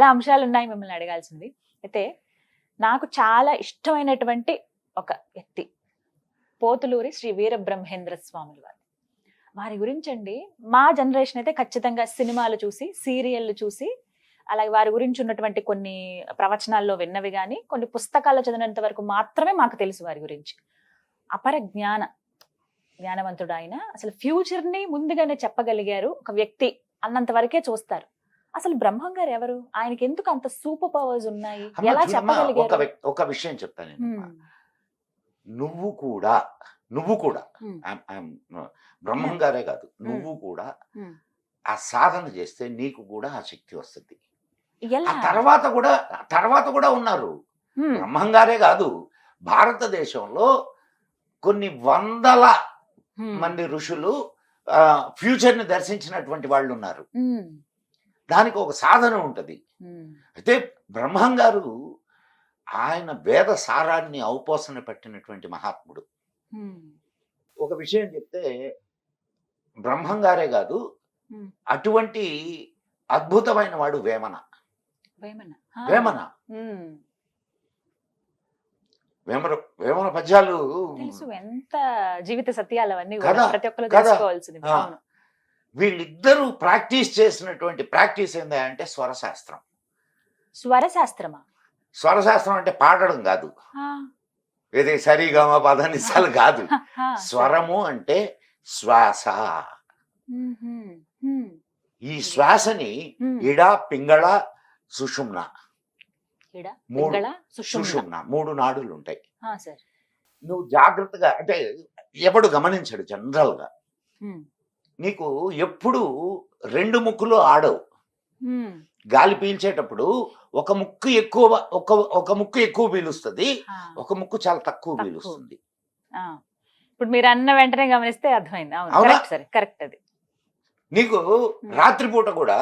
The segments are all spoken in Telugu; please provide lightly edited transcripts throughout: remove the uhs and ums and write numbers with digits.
చాలా అంశాలు ఉన్నాయి మిమ్మల్ని అడగాల్సింది. అయితే నాకు చాలా ఇష్టమైనటువంటి ఒక వ్యక్తి పోతులూరి శ్రీ వీరబ్రహ్మేంద్ర స్వాములు వారు. వారి గురించి అండి మా జనరేషన్ అయితే ఖచ్చితంగా సినిమాలు చూసి, సీరియళ్లు చూసి, అలాగే వారి గురించి ఉన్నటువంటి కొన్ని ప్రవచనాల్లో విన్నవి కానీ, కొన్ని పుస్తకాల్లో చదివినంత వరకు మాత్రమే మాకు తెలుసు వారి గురించి. అపర జ్ఞానవంతుడు ఆయన. అసలు ఫ్యూచర్ ని ముందుగానే చెప్పగలిగారు ఒక వ్యక్తి అన్నంత వరకే చూస్తారు. అసలు బ్రహ్మం గారు ఎవరు? ఆయనకి ఎందుకు అంత సూపర్ పవర్స్ ఉన్నాయి? ఎలా చెప్పగలిగారు? ఒక విషయం చెప్తాను. నువ్వు కూడా బ్రహ్మం గారే కాదు, నువ్వు కూడా ఆ సాధన చేస్తే నీకు కూడా ఆ శక్తి వస్తుంది. ఆ తర్వాత కూడా ఉన్నారు. బ్రహ్మం గారే కాదు, భారతదేశంలో కొన్ని వందల మంది ఋషులు ఫ్యూచర్ ని దర్శించినటువంటి వాళ్ళు ఉన్నారు. దానికి ఒక సాధన ఉంటది. అయితే బ్రహ్మం గారు ఆయన వేద సారాన్ని ఔపోసన పెట్టినటువంటి మహాత్ముడు. ఒక విషయం చెప్తే, బ్రహ్మం గారే కాదు, అటువంటి అద్భుతమైన వాడు వేమన. వేమన పద్యాలు ఎంత జీవిత సత్యాలు అవన్నీ ప్రతి ఒక్కరు తెలుసుకోవాల్సింది. వీళ్ళిద్దరూ ప్రాక్టీస్ చేసినటువంటి ప్రాక్టీస్ ఏంటంటే స్వరశాస్త్రం. స్వరశాస్త్రం అంటే పాడడం కాదు, ఏదే సరిగమ పదనిసాలు కాదు. స్వరము అంటే శ్వాస. ఈ శ్వాసని ఇడ, పింగళ, సుషుమ్న, మూడు నాడులు ఉంటాయి. నువ్వు జాగ్రత్తగా, అంటే ఎవడు గమనించడు జనరల్ గా, నీకు ఎప్పుడు రెండు ముక్కులు ఆడవు. గాలి పీల్చేటప్పుడు ఒక ముక్కు ఎక్కువ పీలుస్తుంది, ఒక ముక్కు చాలా తక్కువ పీలుస్తుంది. ఇప్పుడు మీరు అన్న వెంటనే గమనిస్తే అర్థమైంది. కరెక్ట్. అది నీకు రాత్రిపూట కూడా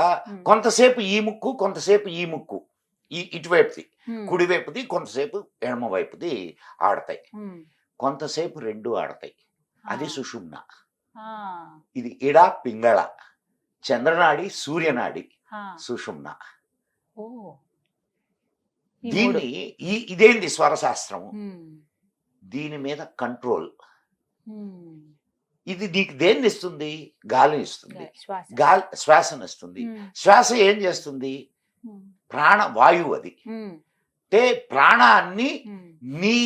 కొంతసేపు ఈ ముక్కు, కొంతసేపు ఈ ముక్కు, ఇటువైపుది కుడివైపుది, కొంతసేపు ఎడమ వైపుది ఆడతాయి, కొంతసేపు రెండు ఆడతాయి. అది సుషుమ్న. ఇది ఇడ, పింగళ, చంద్రనాడి, సూర్యనాడి, సుషుమ్న. దీన్ని ఇదేంది స్వరశాస్త్రము, దీని మీద కంట్రోల్. ఇది నీకు దేన్ని ఇస్తుంది? గాలిని ఇస్తుంది, శ్వాసను ఇస్తుంది. శ్వాస ఏం చేస్తుంది? ప్రాణవాయువు. అది అంటే ప్రాణాన్ని నీ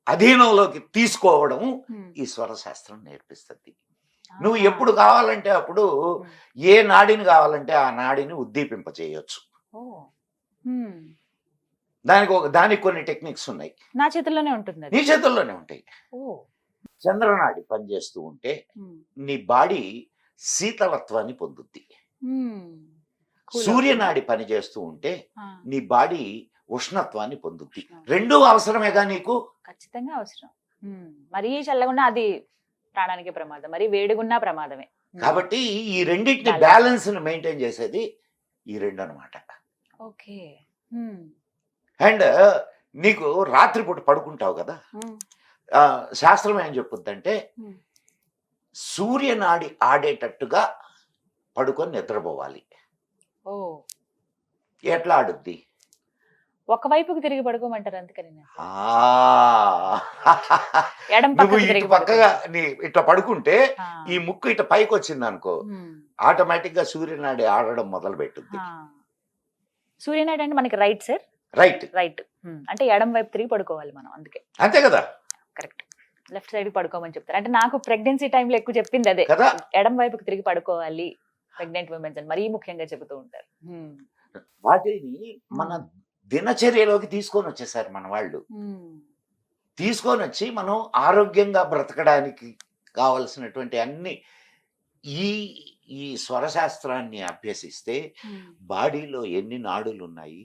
అధీనంలోకి తీసుకోవడం ఈ స్వరశాస్త్రం నేర్పిస్తుంది. నువ్వు ఎప్పుడు కావాలంటే అప్పుడు ఏ నాడిని కావాలంటే ఆ నాడిని ఉద్దీపింప చేయొచ్చు. దానికి కొన్ని టెక్నిక్స్ ఉన్నాయి. నా చేతుల్లోనే ఉంటుంది, నీ చేతుల్లోనే ఉంటాయి. చంద్రనాడి పనిచేస్తూ ఉంటే నీ బాడీ శీతలత్వాన్ని పొందుద్ది. సూర్యనాడి పని చేస్తూ ఉంటే నీ బాడీ ఉష్ణత్వాన్ని పొందుద్ది. రెండూ అవసరమేగా నీకు? ఖచ్చితంగా అవసరం. మరీ చల్లగున్నా అది ప్రాణానికి ప్రమాదం, మరి వేడిగున్నా ప్రమాదమే. కాబట్టి ఈ రెండింటిని బ్యాలెన్స్ ని మెయింటైన్ చేసేది ఈ రెండు అన్నమాట. ఓకే. అండ్ నీకు రాత్రిపూట పడుకుంటావు కదా, శాస్త్రం ఏం చెప్పుద్దంటే సూర్యనాడి ఆడేటట్టుగా పడుకొని నిద్రపోవాలి. ఎట్లా ఆడుద్ది? ఒకవైపుకి తిరిగి పడుకోమంటారు, అందుకని నువ్వు ఇటు పక్కగా ఇట్లా పడుకుంటే ఈ ముక్కు ఇట్లా పైకి వచ్చింది అనుకో, ఆటోమేటిక్ గా సూర్యనాడి ఆడడం మొదలు పెట్టుద్ది. సూర్యనాడి అంటే మనకి రైట్ సార్? రైట్ అంటే ఎడం వైపు తిరిగి పడుకోవాలి మనం, అందుకే. అంతే కదా? కరెక్ట్. లెఫ్ట్ సైడ్ పడుకోమని చెప్తారు. అంటే నాకు ప్రెగ్నెన్సీ టైంలో ఎక్కువ చెప్పింది అదే, ఎడం వైపుకి తిరిగి పడుకోవాలి ప్రెగ్నెంట్ ఉమెన్స్ అని మరీ ముఖ్యంగా చెబుతూ ఉంటారు. వాటిని మన దినచర్యలోకి తీసుకొని వచ్చేసారు మన వాళ్ళు. తీసుకొని వచ్చి మనం ఆరోగ్యంగా బ్రతకడానికి కావలసినటువంటి అన్ని ఈ స్వరశాస్త్రాన్ని అభ్యసిస్తే బాడీలో ఎన్ని నాడులు ఉన్నాయి,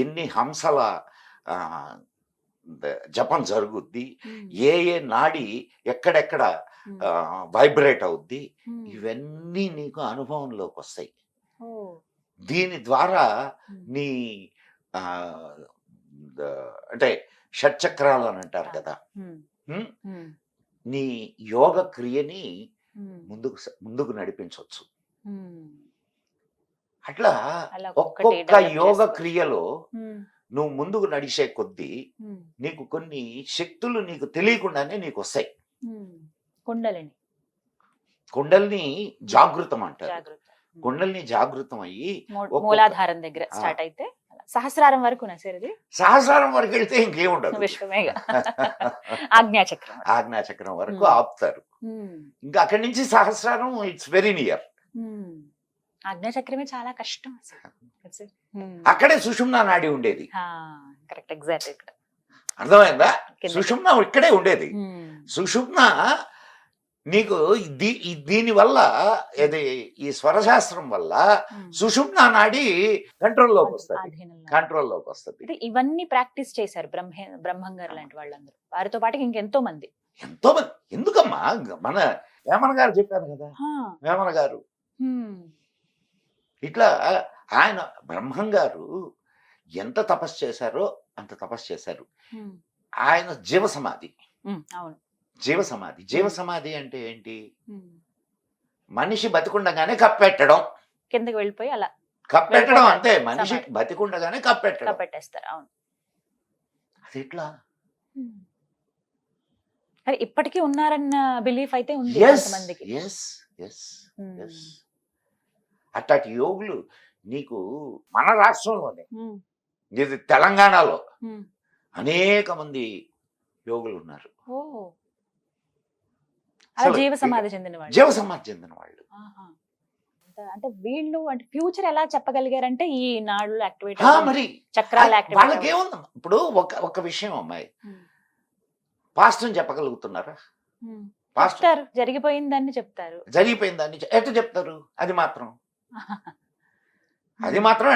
ఎన్ని హంసల జపం జరుగుద్ది, ఏ నాడి ఎక్కడెక్కడ వైబ్రేట్ అవుద్ది, ఇవన్నీ నీకు అనుభవంలోకి వస్తాయి. దీని ద్వారా నీ అంటే షట్చక్రాలు అని అంటారు కదా, నీ యోగ క్రియని ముందుకు నడిపించవచ్చు. అట్లా అలా ఒక్కొక్కటి ఒక్కొక్క develop యోగ చేసుకోవచ్చు. క్రియలో ఉమ్, నువ్వు ముందుకు నడిచే కొద్దీ ఉమ్, నీకు కొన్ని శక్తులు నీకు తెలియకుండానే నీకు వస్తాయి. ఉమ్. కుండలిని కుండల్ని జాగృతం అంటారు. జాగ్రత్త. కుండల్ని జాగృతం అయ్యి ఒక్కొక్క- మూలాధారం దగ్గర ఆ. స్టార్ట్ అయితే అలా సహస్రారం వరకు సార్ ఇది సహస్రారం వరకు వెళ్తే ఇంకేముండదు. విశ్వమేగ ఆజ్ఞాచక్రం. ఆజ్ఞాచక్రం వరకు ఉమ్. ఆపుతారు. ఉమ్, ఇంకా అక్కడి నుంచి సహస్రారం ఇట్స్ వెరీ నియర్. ఉమ్. ఆజ్ఞాచక్రమే చాలా కష్టం అసలు. అక్కడే సుషుమ్నా నాడి ఉండేది. కరెక్ట్, ఎగ్జాక్ట్ ఇక్కడ అర్థమైందా? కిందకి. సుషుమ్న ఇక్కడే ఉండేది. ఉమ్, సుషుమ్న నీకు దీని వల్ల ఇది ఈ స్వరశాస్త్రం వల్ల ఉమ్. సుషుమ్న నాడి కంట్రోల్లోకి వస్తుంది. ఆధీనంలో. కంట్రోల్లోకి వస్తుంది. అయితే ఇవన్నీ ప్రాక్టీస్ చేశారు బ్రహ్మం గారు లాంటి వాళ్ళందరూ. వారితో పాటు ఇంకెంతో మంది. ఎంతో మంది. ఎందుకమ్మా మన వేమన గారు చెప్పారు కదా, హా, వేమన గారు ఉమ్, ఇట్లా ఆయన బ్రహ్మం గారు ఎంత తపస్సు చేశారో అంత తపస్సు చేశారు. ఉమ్, ఆయన జీవసమాధి. అవును. జీవసమాధి అంటే ఏంటి? ఉమ్. మనిషి బతికుండగానే కప్పెట్టడం. కిందకి వెళ్ళిపోయి అలా కప్పెట్టడం అంతే. మనిషి సమాధి. బతికుండగానే కప్పెట్టడం. పెట్టేస్తారు. అవును. అది ఎట్లా? ఉమ్. మరి ఇప్పటికీ ఉన్నారన్న బిలీఫ్ అయితే ఉంది ఎస్ కొంతమందికి. ఎస్ ఎస్ ఉమ్, ఎస్. అట్లాంటి యోగులు నీకు మన రాష్ట్రంలోనే, ఉమ్, ఇది తెలంగాణలో ఉమ్. అనేక మంది యోగులు ఉన్నారు. ఓ, అలా అసలు జీవ సమాధి చెందిన వాళ్ళు. జీవసమాధి చెందిన వాళ్ళు. ఆహా. అంటే వీళ్ళు అంటే ఫ్యూచర్ ఎలా చెప్పగలిగారంటే ఈ నాడులు యాక్టివేట్ మరి చక్రాలు యాక్టివేట్. వాళ్ళకేముంది ఇప్పుడు ఒక విషయం అమ్మాయి, పాస్ట్ చెప్పగలుగుతున్నారా? పాస్ట్ చెప్తారు, జరిగిపోయిందని చెప్తారు. జరిగిపోయిన దాన్ని ఎట్లా చెప్తారు? అది మాత్రం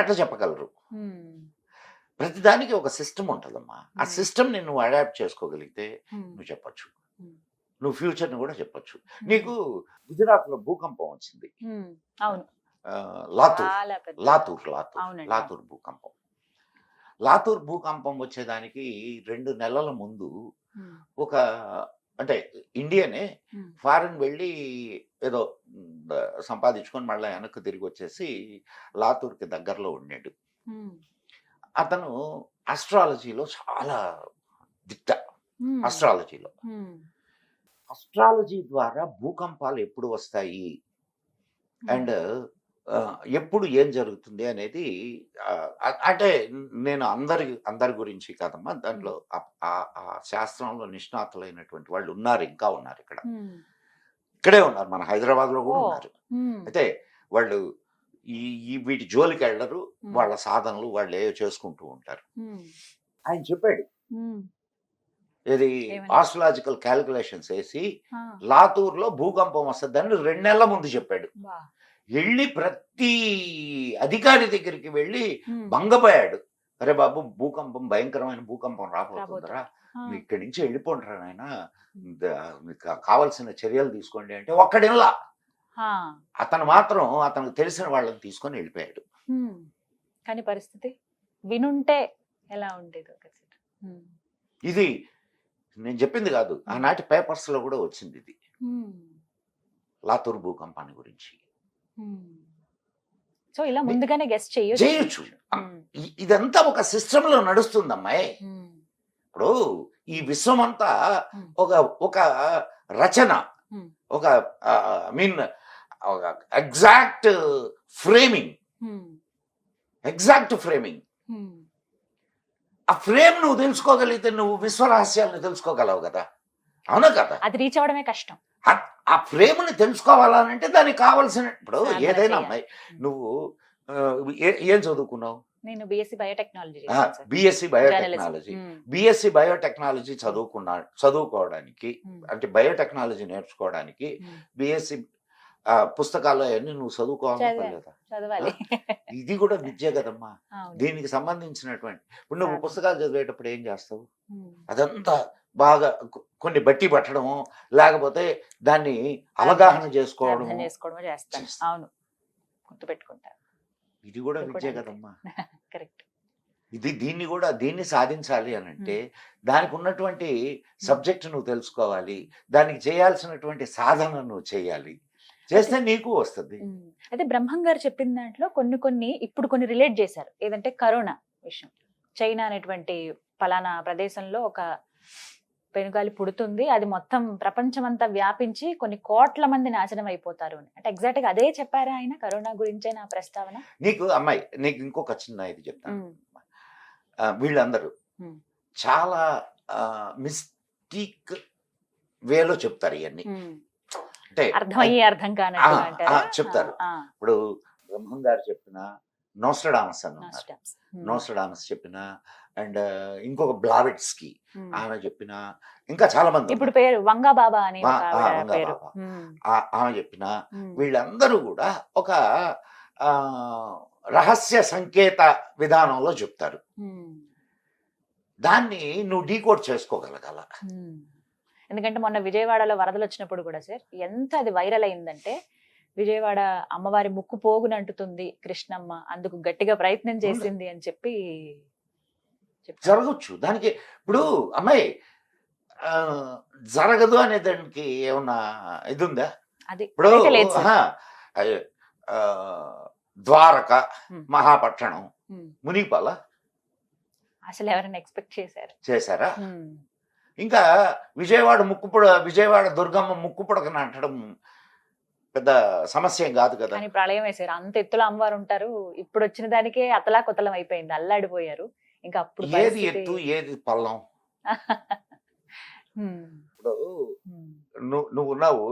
ఎట్లా చెప్పగలరు? ఉమ్, ప్రతిదానికి ఒక సిస్టమ్ ఉంటుందమ్మా. ఆ Hmm. సిస్టమ్ ని నువ్వు అడాప్ట్ చేసుకోగలిగితే ఉమ్, నువ్వు చెప్పొచ్చు. Hmm. నువ్వు ఫ్యూచర్ ని కూడా చెప్పొచ్చు. నీకు గుజరాత్ లో భూకంపం వచ్చింది. ఉమ్, అవును. లాతూర్ చాలా పెద్ద. లాతూర్ అవునండి. లాతూర్ భూకంపం. లాతూర్ భూకంపం వచ్చేదానికి 2 నెలల ముందు ఉమ్, ఒక అంటే ఇండియనే ఉమ్, ఫారెన్ వెళ్ళి ఏదో సంపాదించుకొని మళ్ళీ వెనక్కి తిరిగి వచ్చేసి లాతూర్కి దగ్గరలో ఉన్నాడు. ఉమ్, అతను అస్ట్రాలజీలో చాలా దిట్ట. ఉమ్, అస్ట్రాలజీలో ఉమ్, అస్ట్రాలజీ ద్వారా భూకంపాలు ఎప్పుడు వస్తాయి అండ్ ఎప్పుడు ఏం జరుగుతుంది అనేది అంటే నేను అందరి గురించి కాదమ్మా, దాంట్లో ఆ శాస్త్రంలో నిష్ణాతులైనటువంటి వాళ్ళు ఉన్నారు, ఇంకా ఉన్నారు ఉమ్, ఇక్కడే ఉన్నారు, మన హైదరాబాద్ లో కూడా ఓ. ఉన్నారు. ఉమ్, అయితే వాళ్ళు ఈ వీటి జోలికి వెళ్ళరు. ఉమ్, వాళ్ళ సాధనలు వాళ్ళు ఏవో చేసుకుంటూ ఉంటారు. ఉమ్, ఆయన చెప్పాడు ఉమ్, ఇది ఏమని? ఆస్ట్రాలజికల్ క్యాలిక్యులేషన్స్ వేసి ఆ, లాతూర్ లో భూకంపం వస్తుందని 2 నెలల ముందు చెప్పాడు. బా. వెళ్ళి ప్రతి అధికారి దగ్గరికి వెళ్ళి ఉమ్, భంగపోయాడు. అరే బాబు, భూకంపం భయంకరమైన భూకంపం రాబోతుందిరా, రాబోతుంది. ఆ, మీ ఇక్కడి నుంచి వెళ్ళిపోండిరా నాయన, మీకు కావాల్సిన చర్యలు తీసుకోండి అంటే ఒక్కడిలా. ఆ, అతను మాత్రం అతనికి తెలిసిన వాళ్ళని తీసుకొని వెళ్ళిపోయాడు. ఉమ్. కానీ పరిస్థితి వినుంటే ఎలా ఉండేది ఒకసారి. ఉమ్, ఇది నేను చెప్పింది కాదు, ఆనాటి పేపర్స్ లో కూడా వచ్చింది ఇది, ఉమ్, లాతూర్ భూకంపాన్ని గురించి. ఉమ్. సో ఇలా ముందుగానే గెస్ట్ చేయొచ్చు. చేయొచ్చు. ఇదంతా ఒక సిస్టమ్ లో నడుస్తుందమ్మాయి. ఉమ్, ఇప్పుడు ఈ విశ్వం అంతా ఉమ్, ఒక రచన, ఉమ్, ఒక మీన్ ఎగ్జాక్ట్ ఫ్రేమింగ్. ఉమ్, ఉమ్. ఆ ఫ్రేమ్ నువ్వు తెలుసుకోగలిగితే నువ్వు విశ్వరహస్యాలను తెలుసుకోగలవు కదా, అవునా కదా? అది రీచ్ అవ్వడమే కష్టం. ఆ ఫ్రేమ్ ని తెలుసుకోవాలనంటే దానికి కావాల్సిన, ఇప్పుడు సాధన ఏదైనా చేయాలి. అమ్మాయి నువ్వు ఏం చదువుకున్నావు? నేను బిఎస్సి బయోటెక్నాలజీ బిఎస్సి బయోటెక్నాలజీ చదువుకోవడానికి, అంటే బయోటెక్నాలజీ నేర్చుకోవడానికి బిఎస్సి పుస్తకాలు అవన్నీ నువ్వు చదువుకోవాలి కదా. చదవాలి. ఇది కూడా విద్య కదమ్మా. అవును. దీనికి సంబంధించినటువంటి ఇప్పుడు నువ్వు పుస్తకాలు చదివేటప్పుడు ఏం చేస్తావు? ఉమ్, అదంతా బాగా కొన్ని బట్టి పట్టడము, లేకపోతే దాన్ని అవగాహన చేసుకోవడం, అర్థం చేసుకోవడమో చేస్తాను. చేస్తా. అవును, గుర్తుపెట్టుకుంటాను. ఇది కూడా ఇది విద్య కూడా కదమ్మా. కరెక్ట్. దీన్ని సాధించాలి అని అంటే దానికి ఉన్నటువంటి సబ్జెక్ట్ నువ్వు తెలుసుకోవాలి, దానికి చేయాల్సినటువంటి సాధన నువ్వు చేయాలి. చేస్తే నీకు వస్తుంది. అయితే బ్రహ్మం గారు చెప్పిన దాంట్లో కొన్ని ఇప్పుడు కొన్ని రిలేట్ చేశారు. ఏదంటే కరోనా విషయం. చైనా అనేటువంటి ఫలానా ప్రదేశంలో ఒక పెనుగాలి పుడుతుంది, అది మొత్తం ప్రపంచమంతా వ్యాపించి కొన్ని కోట్ల మంది నాశనం అయిపోతారు అని. అంటే ఎగ్జాక్ట్ గా అదే చెప్పారా ఆయన కరోనా గురించే నా ప్రస్తావన? నీకు అమ్మాయి, నీకు ఇంకొక చిన్న ఇది చెప్తాను. వీళ్ళందరూ చాలా మిస్టిక్ వేలో చెప్తారు ఇవన్నీ. అంటే అర్థమయ్యే అర్థం కానట్టు చెప్తారు. ఇప్పుడు బ్రహ్మం గారు చెప్పిన నోస్ట్రడామస్ అని ఉన్నారు, నోస్ట్రడామస్ చెప్పిన, అండ్ ఇంకొక బ్లావెట్స్కి ఆమె చెప్పిన, ఇంకా చాలా మంది ఇప్పుడు పేరు వంగా బాబా అని ఆమె చెప్పిన, వీళ్ళందరూ కూడా ఒక రహస్య సంకేత విధానంలో చెప్తారు. దాన్ని నువ్వు డీకోడ్ చేసుకోగలగాల. ఎందుకంటే మొన్న విజయవాడలో వరదలు వచ్చినప్పుడు కూడా సార్ ఎంత అది వైరల్ అయిందంటే, విజయవాడ అమ్మవారి ముక్కు పోగునంటుతుంది కృష్ణమ్మ, అందుకు గట్టిగా ప్రయత్నం చేసింది అని చెప్పి జరగచ్చు. దానికి ఇప్పుడు అమ్మాయి జరగదు అనే దానికి ఏమన్నా ఇది ఉందా? అది ఇప్పుడు ద్వారక మహాపట్టణం మునిగిపాల అసలు ఎవరైనా ఎక్స్పెక్ట్ చేశారా? ఇంకా విజయవాడ దుర్గమ్మ ముక్కు పుడకని అంటడం పెద్ద సమస్య ఏం కాదు కదా. కానీ ప్రళయం వేసారు, అంత ఎత్తులో అమ్మవారు ఉంటారు. ఇప్పుడు వచ్చిన దానికే అతలా కొత్తలం అయిపోయింది, అల్లాడిపోయారు. ఇంకా అప్పుడు ఏది ఎత్తు ఏది పల్లం? ఇప్పుడు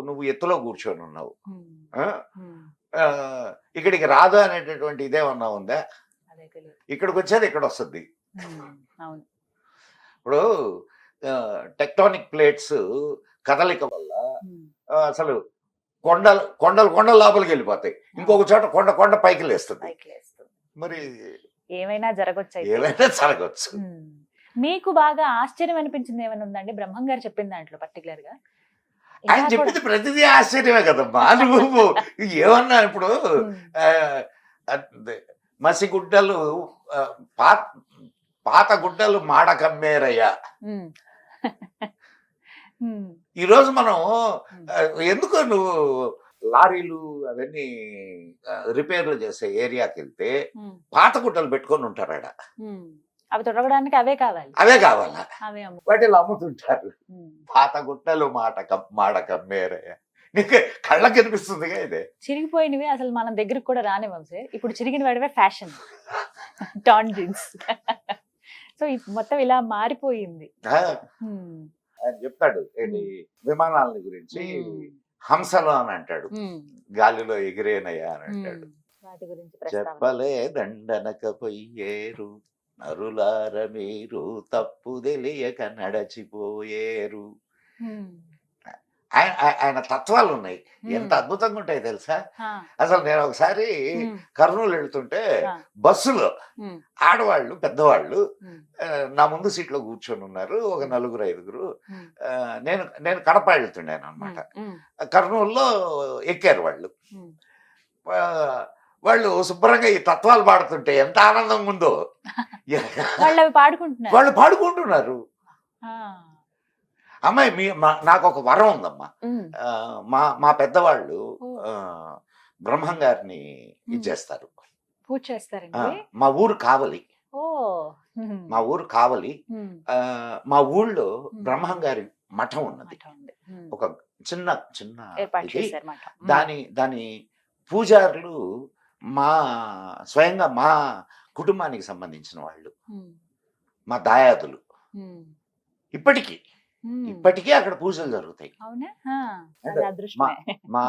నువ్వు ఎత్తులో కూర్చొని ఉన్నావు, ఇక్కడికి రాదు అనేటటువంటి ఇదేమన్నా ఉందా? ఇక్కడికి వచ్చేది ఇక్కడ వస్తుంది. ఇప్పుడు టెక్టానిక్ ప్లేట్స్ కదలిక వల్ల అసలు కొండలు లోపలికి వెళ్ళిపోతాయి, ఇంకొక చోట కొండ పైకి లేస్తుంది. మరి ఏమైనా జరగచ్చు. మీకు బాగా ఆశ్చర్యం అనిపించింది ఏమైనా ఉందండి బ్రహ్మం గారు చెప్పిన దాంట్లో పర్టికులర్ గా? ఆయన చెప్పింది ప్రతిదీ ఆశ్చర్యమే కదమ్మా. నువ్వు ఏమన్నా ఇప్పుడు మసిగుడ్డలు పాత గుడ్డలు మాడ కమ్మేరయ్యా. ఈరోజు మనం ఎందుకు నువ్వు లారీలు అవన్నీ రిపేర్లు చేసే ఏరియాకి వెళ్తే పాత గుడ్డలు పెట్టుకొని ఉంటారు ఆడ. అవి తొడగడానికి అవే కావాలా? వాటిలో అమ్ముతుంటారు. పాత గుడ్డలు మాడ కమ్మేరయ్య. నీకు కళ్ళకి కనిపిస్తుందిగా ఇదే. చిరిగిపోయినవి అసలు మనం దగ్గరికి కూడా రానివ్వం సార్. ఇప్పుడు చిరిగిన వాడివే ఫ్యాషన్, టాన్ జీన్స్. సో మొత్తం ఇలా మారిపోయింది. ఆయన చెప్తాడు విమానాలని గురించి, హంసలు అని అంటాడు, గాలిలో ఎగిరేనయ్యా అని అంటాడు. చెప్పలే దండనకపోయేరు నరులార మీరు తప్పు తెలియక నడచిపోయేరు. ఆయన తత్వాలు ఉన్నాయి, ఎంత అద్భుతంగా ఉంటాయి తెలుసా. అసలు నేను ఒకసారి కర్నూలు వెళ్తుంటే బస్సులో ఆడవాళ్ళు పెద్దవాళ్ళు నా ముందు సీట్లో కూర్చొని ఉన్నారు, ఒక 4-5. నేను కడప వెళ్తుండాను అనమాట. కర్నూలులో ఎక్కారు వాళ్ళు శుభ్రంగా ఈ తత్వాలు పాడుతుంటే ఎంత ఆనందంగా ఉందో. వాళ్ళు పాడుకుంటున్నారు. అమ్మాయి నాకు ఒక వరం ఉందమ్మా. మా పెద్దవాళ్ళు బ్రహ్మం గారిని ఇచ్చేస్తారు, పూజ చేస్తారండి. మా ఊరు కావలి, మా ఊళ్ళో బ్రహ్మం గారి మఠం ఉన్నది, ఒక చిన్న దాని పూజారులు స్వయంగా మా కుటుంబానికి సంబంధించిన వాళ్ళు, మా దాయాదులు. ఇప్పటికీ అక్కడ పూజలు జరుగుతాయి. మా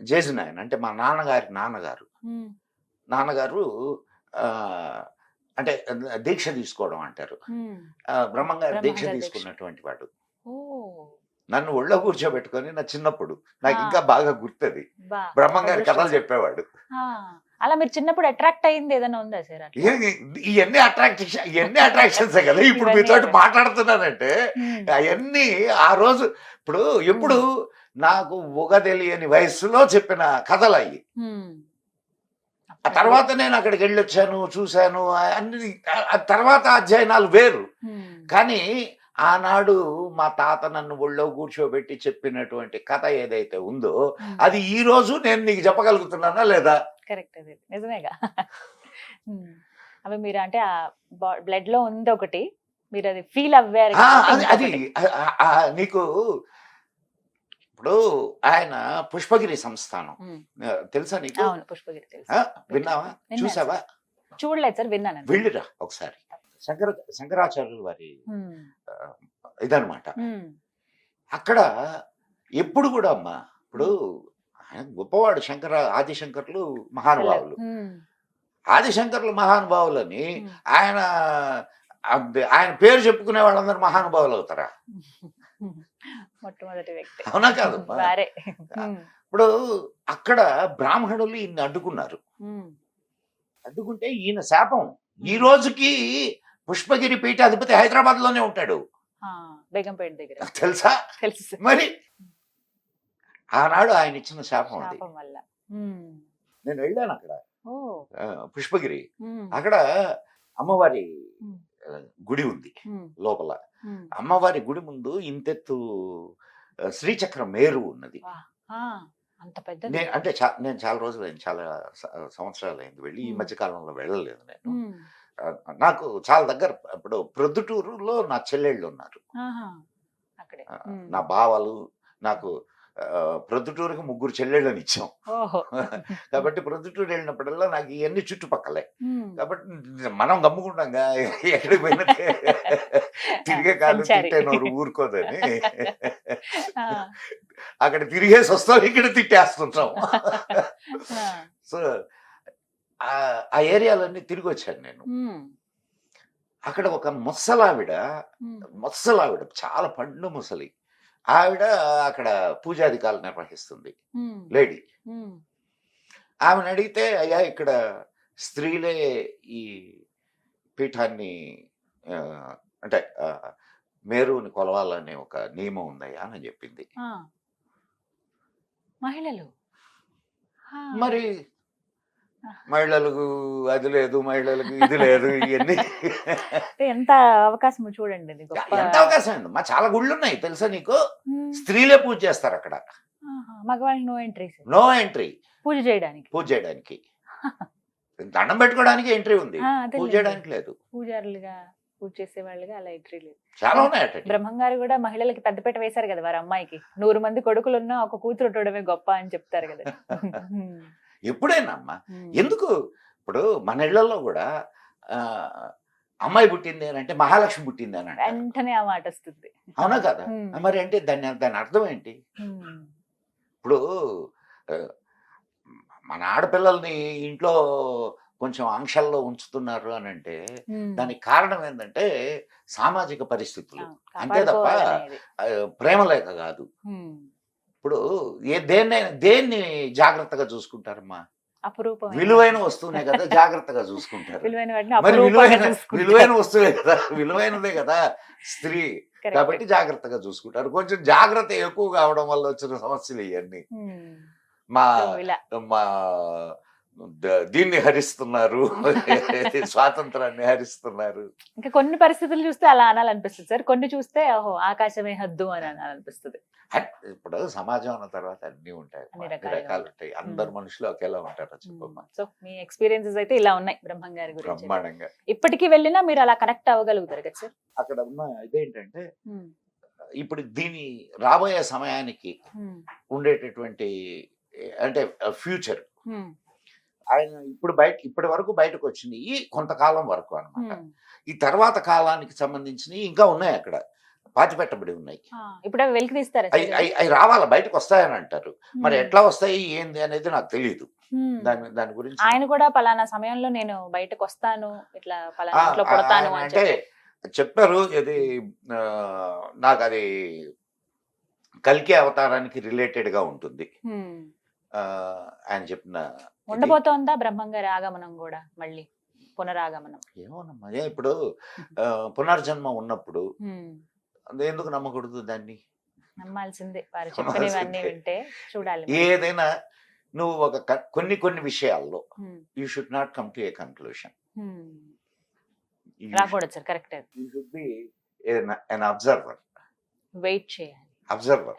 జేజునాయన అంటే మా నాన్నగారు అంటే దీక్ష తీసుకోవడం అంటారు. బ్రహ్మంగారు దీక్ష తీసుకున్నటువంటి వాడు. నన్ను ఒళ్ళో కూర్చోబెట్టుకొని నా చిన్నప్పుడు నాకు ఇంకా బాగా గుర్తుంది, బ్రహ్మంగారి కథలు చెప్పేవాడు. అలా మీరు చిన్నప్పుడు అట్రాక్ట్ అయింది ఏదైనా ఉందా సార్? ఇవన్నీ అట్రాక్షన్స్ కదా. ఇప్పుడు మీతో మాట్లాడుతున్నానంటే అవన్నీ ఆ రోజు ఎప్పుడు నాకు తెలియని వయస్సులో చెప్పిన కథలు అయ్యి. ఆ తర్వాత నేను అక్కడికి వెళ్ళొచ్చాను, చూశాను, అన్ని తర్వాత అధ్యయనాలు వేరు. కానీ ఆనాడు మా తాత నన్ను ఒళ్ళో కూర్చోబెట్టి చెప్పినటువంటి కథ ఏదైతే ఉందో అది ఈ రోజు నేను నీకు చెప్పగలుగుతున్నానా లేదా? కరెక్ట్, అది నిజమేగా. అవి మీరు అంటే ఆ బ్లడ్ లో ఉంది ఒకటి, మీరు అది ఫీల్ అవ్వారు. అది నీకు ఇప్పుడు ఆయన పుష్పగిరి సంస్థానం తెలుసా నీకు? పుష్పగిరి తెలుసు. విన్నావా, చూసావా? చూడలేదు సార్, విన్నాను. వెళ్ళిరా ఒకసారి. శంకరాచార్యులు వారి ఇదనమాట. అక్కడ ఎప్పుడు కూడా అమ్మా, ఇప్పుడు ఆయన గొప్పవాడు ఆదిశంకర్లు మహానుభావులు. ఆదిశంకర్లు మహానుభావులని ఆయన ఆయన పేరు చెప్పుకునే వాళ్ళందరూ మహానుభావులు అవుతారా? మొట్టమొదటి వ్యక్తి. అవునా కాదు? ఇప్పుడు అక్కడ బ్రాహ్మణులు ఈయన్ని అడ్డుకున్నారు. అడ్డుకుంటే ఈయన శాపం ఈ రోజుకి పుష్పగిరి పీఠాధిపతి హైదరాబాద్ లోనే ఉంటాడు. బేగంపేట దగ్గర. తెలుసా? తెలుసు. మరి ఆనాడు ఆయన ఇచ్చిన శాపం అది. నేను వెళ్ళాను అక్కడ పుష్పగిరి. అక్కడ అమ్మవారి గుడి ఉంది లోపల. అమ్మవారి గుడి ముందు ఇంతెత్తు శ్రీచక్ర మేరు ఉన్నది. అంటే నేను చాలా రోజులు అయింది, చాలా సంవత్సరాలు అయింది వెళ్ళి. ఈ మధ్య కాలంలో వెళ్ళలేదు నేను. నాకు చాలా దగ్గర. ఇప్పుడు ప్రొద్దుటూరులో నా చెల్లెళ్ళు ఉన్నారు, నా బావలు. నాకు ప్రొద్దుటూరుకి 3 చెల్లెళ్ళని ఇచ్చాం కాబట్టి ప్రొద్దుటూరు వెళ్ళినప్పుడల్లా నాకు ఇవన్నీ చుట్టుపక్కలే. కాబట్టి మనం గమ్ముకుంటాంగా, ఎక్కడికి పోయినా తిరిగే కాలం తిట్టేనోరు ఊరుకోదని అక్కడ తిరిగేసి వస్తాం, ఇక్కడ తిట్టేస్తుంటాం. సో ఆ ఏరియాలన్నీ తిరిగి వచ్చాను నేను. అక్కడ ఒక ముసలావిడ చాలా పండు ముసలి ఆవిడ అక్కడ పూజాధికారులు నిర్వహిస్తుంది, లేడీ. ఆమెను అడిగితే, అయ్యా ఇక్కడ స్త్రీలే ఈ పీఠాన్ని అంటే మేరుని కొలవాలనే ఒక నియమం ఉందయ్యా అని చెప్పింది. మహిళలు మరి మహిళలకు అది లేదు, మహిళలకు ఇది లేదు, ఇవన్నీ ఎంత అవకాశం చూడండి. ఎంత అవకాశం అండి మా, చాలా గుళ్ళు ఉన్నాయి తెలుసా నీకు? స్త్రీలే పూజ చేస్తారు అక్కడ, మగవాళ్ళకి నో ఎంట్రీ. పూజ చేయడానికి దండం పెట్టుకోవడానికి ఎంట్రీ ఉంది, పూజ చేయడానికి లేదు. పూజారులుగా పూజ చేసే వాళ్ళుగా అలా ఎంట్రీ లేదు. చాలా ఉన్నాయి. బ్రహ్మంగారు కూడా మహిళలకి పెద్దపేట వేశారు కదా వారి అమ్మాయికి. 100 మంది కొడుకులున్నా ఒక కూతురు ఉండడమే గొప్ప అని చెప్తారు కదా. ఎప్పుడైనా అమ్మా, ఎందుకు ఇప్పుడు మన ఇళ్లలో కూడా అమ్మాయి పుట్టింది అని అంటే మహాలక్ష్మి పుట్టింది అని వెంటనే ఆ మాట వస్తుంది. అవునా కదా? మరి అంటే దాని అర్థం ఏంటి? ఇప్పుడు మన ఆడపిల్లల్ని ఇంట్లో కొంచెం ఆంక్షల్లో ఉంచుతున్నారు అని అంటే దానికి కారణం ఏంటంటే సామాజిక పరిస్థితులు, అంతే తప్ప ప్రేమ లేక కాదు. ఇప్పుడు దేన్ని జాగ్రత్తగా చూసుకుంటారమ్మా? విలువైన వస్తువునే కదా జాగ్రత్తగా చూసుకుంటారు. మరి విలువైన వస్తువే కదా, విలువైనదే కదా స్త్రీ, కాబట్టి జాగ్రత్తగా చూసుకుంటారు. కొంచెం జాగ్రత్త ఎక్కువ కావడం వల్ల వచ్చిన సమస్యలు ఇవన్నీ. మా దీన్ని హరిస్తున్నారు, స్వాతంత్రాన్ని హరిస్తున్నారు. ఇంకా కొన్ని పరిస్థితులు చూస్తే అలా అనాలనిపిస్తుంది సార్, కొన్ని చూస్తే ఓహో ఆకాశమే హద్దు అని అనాలనిపిస్తుంది. ఇప్పుడు సమాజం అన్న తర్వాత అన్ని ఉంటాయి, అన్ని రకాలు ఉంటాయి. అందరు మనుషులు ఒకేలా ఉంటారు చెప్పమ్మా. సో మీ ఎక్స్పీరియన్సెస్ అయితే ఇలా ఉన్నాయి బ్రహ్మం గారి గురించి. బ్రహ్మాండంగా. ఇప్పటికీ వెళ్ళినా మీరు అలా కనెక్ట్ అవ్వగలుగుతారు కదా సార్? అక్కడ ఉన్న ఇదేంటంటే ఇప్పుడు దీని రాబోయే సమయానికి ఉండేటటువంటి అంటే ఫ్యూచర్, ఆయన ఇప్పటి వరకు బయటకు వచ్చింది ఈ కొంతకాలం వరకు అన్నమాట. ఈ తర్వాత కాలానికి సంబంధించినవి ఇంకా ఉన్నాయి, అక్కడ పాతి పెట్టబడి ఉన్నాయి. ఇప్పుడు అవి వెలికి తీస్తారు, అవి రావాలా, బయటకు వస్తాయని అంటారు. మరి ఎట్లా వస్తాయి ఏంది అనేది నాకు తెలియదు. దాని గురించి ఆయన కూడా పలానా సమయంలో నేను బయటకు వస్తాను, ఇట్లా పలానా ఇంట్లో పుడతాను అంటే చెప్పారు. ఇది నాకు అది కల్కి అవతారానికి రిలేటెడ్ గా ఉంటుంది ఆయన చెప్పిన. ఉండబోతోందా బ్రహ్మం గారి ఆగమనం కూడా, మళ్ళీ పునరాగమనం? ఏమోనమ్మా, ఇప్పుడు పునర్జన్మ ఉన్నప్పుడు ఎందుకు నమ్మకూడదు? దాన్ని నమ్మాల్సిందే, వారు చెప్పినవన్నీ వింటే చూడాలి. ఏదైనా నువ్వు ఒక కొన్ని విషయాల్లో you should not come to a conclusion. రాకూడదు sir, correct. You should be an observer. Wait చేయాలి. అబ్జర్వర్.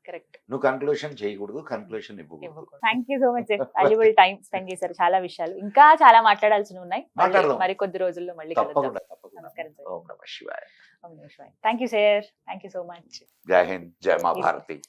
కరెక్ట్. నువ్వు కన్క్లూషన్ చేయకూడదు, కన్క్లూషన్ ఇవ్వకూడదు. Thank you so much. Valuable time spend చేశారు. చాలా విషయాలు ఇంకా చాలా మాట్లాడాల్సి ఉన్నాయి. మాట్లాడదాం. మరి కొద్ది రోజుల్లో మళ్ళీ కలుద్దాం. తప్పకుండా తప్పకుండా. నమస్కారం సార్. ఓం నమః శివాయ. Thank you sir. Thank you so much. జై హింద్, జై మా భారతి.